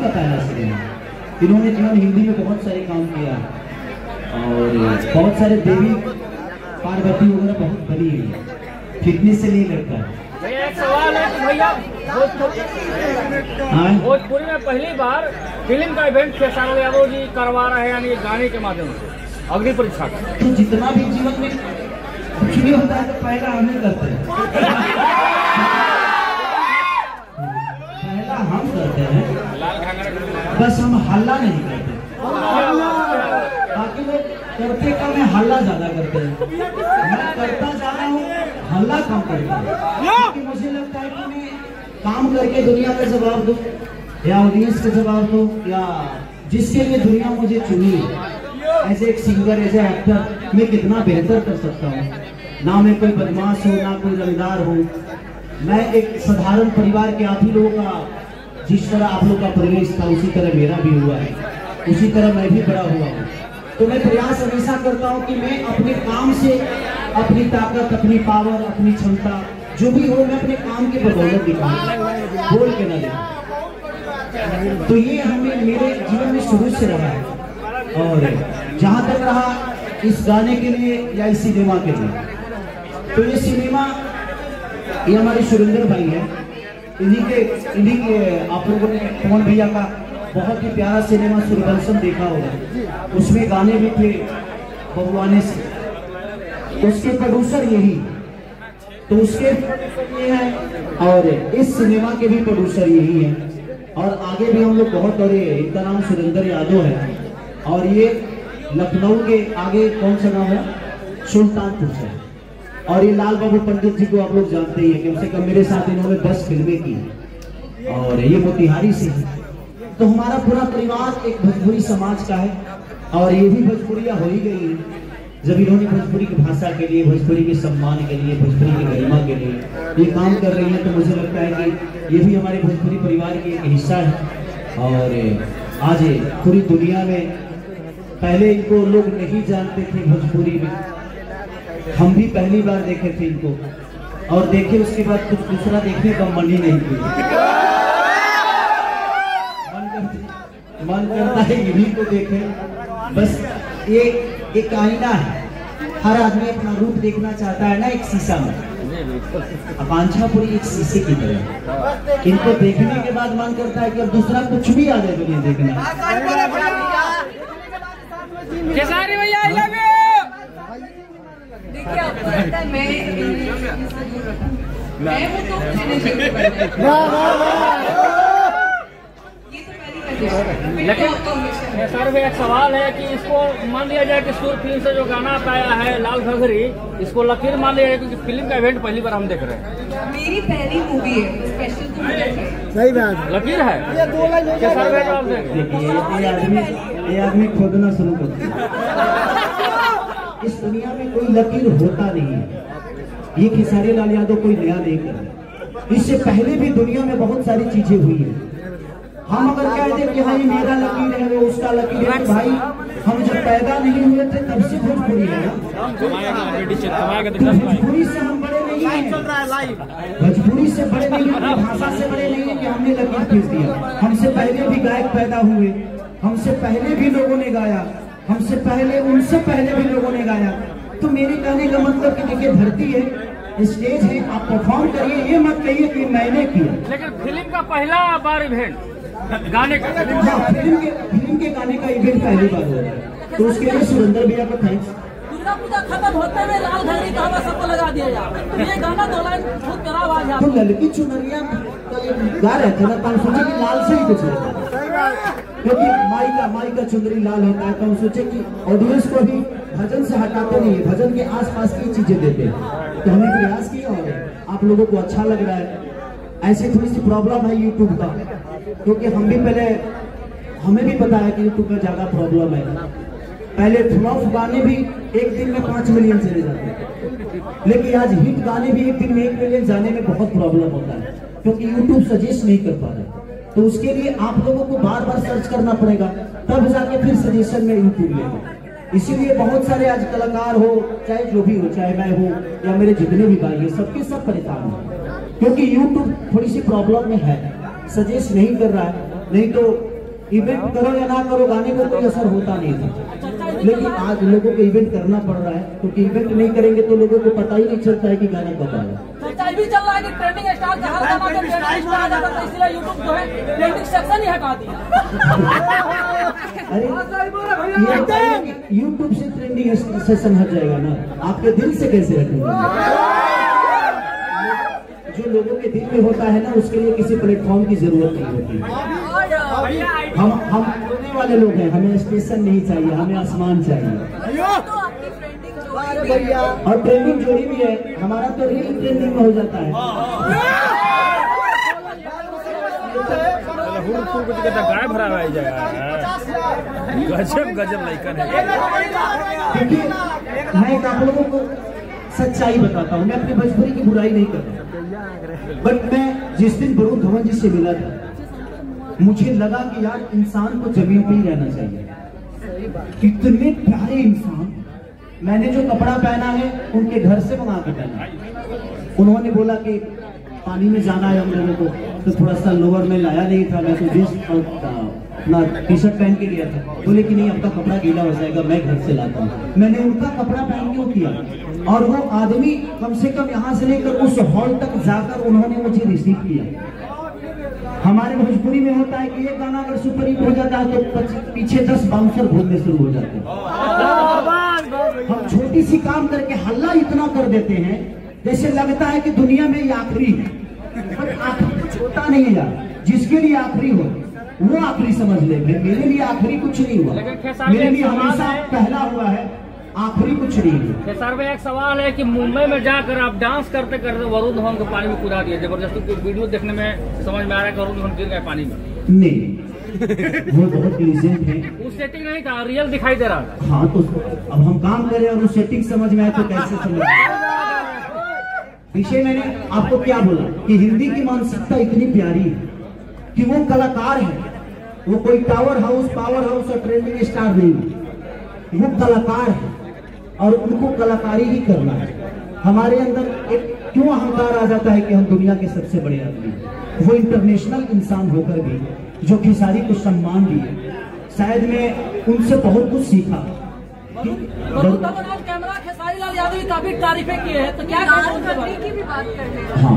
का पहला सिनेमा। इन्होंने जीवन हिंदी में बहुत सारे काम किया और बहुत सारे देवी पार्वती वगैरह बहुत बनी है, फिटनेस से नहीं लगता है। एक सवाल है कि भैया भोजपुरी में पहली बार फिल्म का इवेंट खेसारी यादव जी करवा रहे हैं, यानी गाने के माध्यम से अग्नि परीक्षा का। तो जितना भी जीवन में कुछ भी होता है तो पहला हमें करते हैं, पहला हम करते हैं, बस हम हल्ला नहीं करते। बाकी लोग करते कम है, हल्ला ज्यादा करते हैं। मैं करता जा रहा हूँ, हल्ला कम करता हूँ, क्योंकि मुझे लगता है कि मैं काम करके दुनिया का जवाब दूं या ऑडियंस का जवाब दूं, या जिसके लिए दुनिया मुझे चुनी एज एक सिंगर, एज ए एक्टर, मैं कितना बेहतर कर सकता हूँ। ना मैं कोई बदमाश हूँ, ना कोई रंगदार हूँ। मैं एक साधारण परिवार के आप ही लोगों का, जिस तरह आप लोग का परिवेश था उसी तरह मेरा भी हुआ है, उसी तरह मैं भी बड़ा हुआ हूँ। तो मैं प्रयास हमेशा करता हूँ कि मैं अपने काम से अपनी ताकत, अपनी पावर, अपनी क्षमता जो भी हो, मैं अपने काम के बदौलत दिखाऊं, बोल के ना दिखाऊं। तो ये हमें मेरे जीवन में शुरू से रहा है, और जहाँ तक रहा इस गाने के लिए या इस सिनेमा के लिए। तो ये सिनेमा, ये हमारे सुरेंद्र भाई हैं, इन्हीं के आप लोगों ने पवन भैया का बहुत ही प्यारा सिनेमा सूर्यवंशम देखा होगा, उसमें गाने भी थे भगवाने से, उसके प्रोड्यूसर यही, तो उसके ये हैं, और इस सिनेमा के भी प्रोड्यूसर यही हैं, और आगे भी हम लोग बहुत, और इनका नाम सुरेंद्र यादव है, और ये लखनऊ के आगे कौन सा नाम है, सुल्तानपुर से। और ये लाल बाबू पंडित जी को आप लोग जानते ही हैं, कम से कम मेरे साथ इन्होंने 10 फिल्में की, और ये मोतिहारी से है। तो हमारा पूरा परिवार एक भोजपुरी समाज का है, और ये भी भोजपुरिया हो ही गई है जब इन्होंने भोजपुरी की भाषा के लिए, भोजपुरी के सम्मान के लिए, भोजपुरी की गरिमा के लिए ये काम कर रही है। तो मुझे लगता है कि ये भी हमारे भोजपुरी परिवार की एक हिस्सा है, और आज पूरी दुनिया में, पहले इनको लोग नहीं जानते थे भोजपुरी में, हम भी पहली बार देखे थे इनको, और देखे उसके बाद कुछ दूसरा देखने का मन ही नहीं किया। मन करता है इन्हीं को देखे। बस ये एक आईना है, हर आदमी अपना रूप देखना चाहता है ना, एक शीशा में। आकांक्षा पूरी एक शीशे की तरह, इनको देखने के बाद मन करता है कि अब दूसरा कुछ भी आ जाए मुझे देखना। खेसारी भैया आई लव यू। देखिए आपको लगता है मैं वो तो लेकिन सर भी एक सवाल है कि इसको मान लिया जाए कि सुर फिल्म से जो गाना पाया है लाल घघरी, इसको लकीर मान लिया जाए, क्योंकि फिल्म का इवेंट पहली बार हम देख रहे हैं। मेरी पहली मूवी है, स्पेशल सही बात, लकीर है। सर भी जवाब देंगे। ये आदमी खोदना शुरू कर दिया। इस दुनिया में कोई लकीर होता नहीं है, ये खेसारी लाल यादव कोई नया नहीं कर रहे। इससे पहले भी दुनिया में बहुत सारी चीजें हुई है। हम अगर कहते कि हाँ ये मेरा लकीर है, वो उसका लकीर है, तो भाई हम जब पैदा नहीं हुए थे तब से भोजपुरी है ना, भोजपुरी से हम बड़े नहीं हैं, भोजपुरी से बड़े नहीं हैं, भाषा से बड़े नहीं हैं कि हमने लकीर खींच दिया। हमसे पहले भी गायक पैदा हुए, हमसे पहले भी लोगों ने गाया, हमसे पहले, उनसे पहले भी लोगों ने गाया। तो मेरे कहने का मतलब कि देखिए धरती है, स्टेज है, आप परफॉर्म करिए, ये मत कहिए कि मैंने किया। लेकिन फिल्म का पहला बार इवेंट गाने का, फिल्म के गाने का इवेंट पहली बार हुआ है, तो उसके लिए सुरेंद्र भैया को थैंक्स। दुर्गा पूजा खत्म होते हुए लाल घड़ी का हवा सबको लगा दिया जाए, ये गाना तो लाइन बहुत प्यारा आवाज है। तो लड़की चुनरिया गा रहे थे ना, तो हम सोचे कि लाल से ही कुछ रहता है, क्योंकि माई का चुनरी लाल होता है। तो हम सोचे कि ऑडियंस को भी भजन से हटाते नहीं है, भजन के आसपास की चीजें देते हैं। तो हमने प्रयास किया और आप लोगों को अच्छा लग रहा है। ऐसी थोड़ी सी प्रॉब्लम है यूट्यूब का, क्योंकि हम भी पहले, हमें भी पता है कि यूट्यूब में ज्यादा प्रॉब्लम है। पहले फ्लॉप गाने भी एक दिन में 5 मिलियन चले जाते हैं, लेकिन आज हिट गाने भी एक दिन में 1 मिलियन जाने में बहुत प्रॉब्लम होता है, क्योंकि यूट्यूब सजेस्ट नहीं कर पा रहा। तो उसके लिए आप लोगों को बार बार सर्च करना पड़ेगा, तब जाके फिर सजेशन में यूट्यूब लेगा। इसीलिए बहुत सारे आज कलाकार हो, चाहे जो भी हो, चाहे मैं हो या मेरे जितने भी भाई हैं, सबके सब परेशान हैं, क्योंकि यूट्यूब थोड़ी सी प्रॉब्लम में है, सजेस्ट नहीं कर रहा है। नहीं तो इवेंट करो या ना करो, गाने को कोई असर होता नहीं था, लेकिन आज लोगों को इवेंट करना पड़ रहा है, क्योंकि इवेंट नहीं करेंगे तो लोगों को पता ही नहीं चलता है कि गाना कब आएगा। चर्चा भी चल रहा है कि ट्रेंडिंग स्टार का हर गाना जब ट्रेंडिंग स्टार आ जाता है, इसलिए यूट्यूब जो है ट्रेंडिंग सेक्शन ही हटा दिया। अरे यूट्यूब से ट्रेंडिंग सेशन हट जाएगा ना, आपके दिल से कैसे हटेगा? जो लोगों के दिल में होता है ना, उसके लिए किसी प्लेटफॉर्म की जरूरत नहीं होती। हम रोने वाले लोग हैं, हमें स्टेशन नहीं चाहिए, हमें आसमान चाहिए। और ट्रेंडिंग जोड़ी भी है, हमारा तो रील ट्रेंडिंग में हो जाता है। गाय भरा रह जाएगा, गजब गजब लाइकन है। देखिए, मैं आप लोगों को सच्चाई बताता हूँ, मैं अपनी भोजपुरी की बुराई नहीं करता, बट मैं जिस दिन वरुण धवन जी से मिला था, मुझे लगा कि यार इंसान को जमीन पे ही रहना चाहिए। इतने प्यारे इंसान, मैंने जो कपड़ा पहना है उनके घर से मंगा के पहना। उन्होंने बोला कि पानी में जाना है हम लोगों को, तो थोड़ा सा लोअर में लाया नहीं था, मैं तो जींस और अपना टी शर्ट पहन के गया था। बोले कि नहीं, आपका कपड़ा गीला हो जाएगा, मैं घर से लाता हूँ। मैंने उनका कपड़ा पहन क्यों किया, और वो आदमी कम से कम यहाँ से लेकर उस हॉल तक जाकर उन्होंने मुझे रिसीव किया। हमारे भोजपुरी में होता है कि एक गाना अगर सुपर हिट हो जाता है तो पीछे 10 बाउंसर घूमने शुरू हो जाते हैं। हम छोटी सी काम करके हल्ला इतना कर देते हैं जैसे लगता है कि दुनिया में ये आखिरी है, पर आखिरी तो छोटा नहीं है यार। जिसके लिए आखिरी हो वो आखिरी समझ ले। मेरे लिए आखिरी कुछ नहीं हुआ, मेरे लिए हमेशा पहला हुआ है, आखिरी कुछ नहीं है। सर में एक सवाल है कि मुंबई में जाकर आप डांस करते करते वरुण धवन को पानी में कूदा दिया, जबरदस्ती वीडियो देखने में समझ में आ रहा है कि वरुण धवन गिर गए पानी में। नहीं, वो बहुत डिसेंट है, वो सेटिंग नहीं था, रियल दिखाई दे रहा। हाँ, तो अब हम काम करें और वो सेटिंग समझ में आए तो कैसे समझ में? विषय मैंने आपको क्या बोला कि हिंदी की मानसिकता इतनी प्यारी है कि वो कलाकार है, वो कोई टावर हाउस, पावर हाउस और ट्रेंडिंग स्टार नहीं, वो कलाकार है और उनको कलाकारी ही करना है। हमारे अंदर एक क्यों अहंकार आ जाता है कि हम दुनिया के सबसे बड़े आदमी हैं। वो इंटरनेशनल इंसान होकर भी जो खेसारी को सम्मान दिए, शायद मैं उनसे बहुत कुछ सीखा। वरुण धवन और कैमरा खेसारी लाल यादव की काफी तारीफें की है, तो क्या की भी बात करते हैं। हाँ,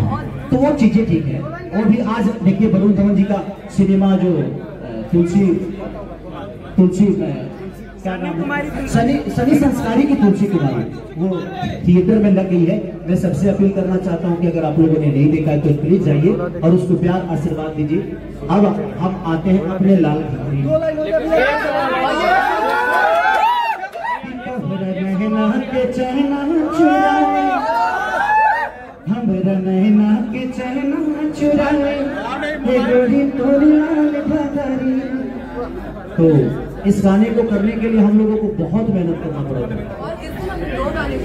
तो वो चीजें ठीक है। और भी आज देखिए वरुण धवन जी का सिनेमा जो तुलसी क्या नाम है, सनी संस्कारी की तुलसी कुमारी, वो थिएटर में लग गई है। मैं सबसे अपील करना चाहता हूँ कि अगर आप लोगों ने नहीं देखा है तो प्लीज जाइए और उसको प्यार आशीर्वाद दीजिए। अब हम आते हैं अपने लाल घाघरी। के चहना चुराए, हमरा नैना के चहना चुराए, ये गोरी तोरी लाल घाघरी। तो इस गाने को करने के लिए हम लोगों को बहुत मेहनत करना पड़ा। और इसमें 2 गाने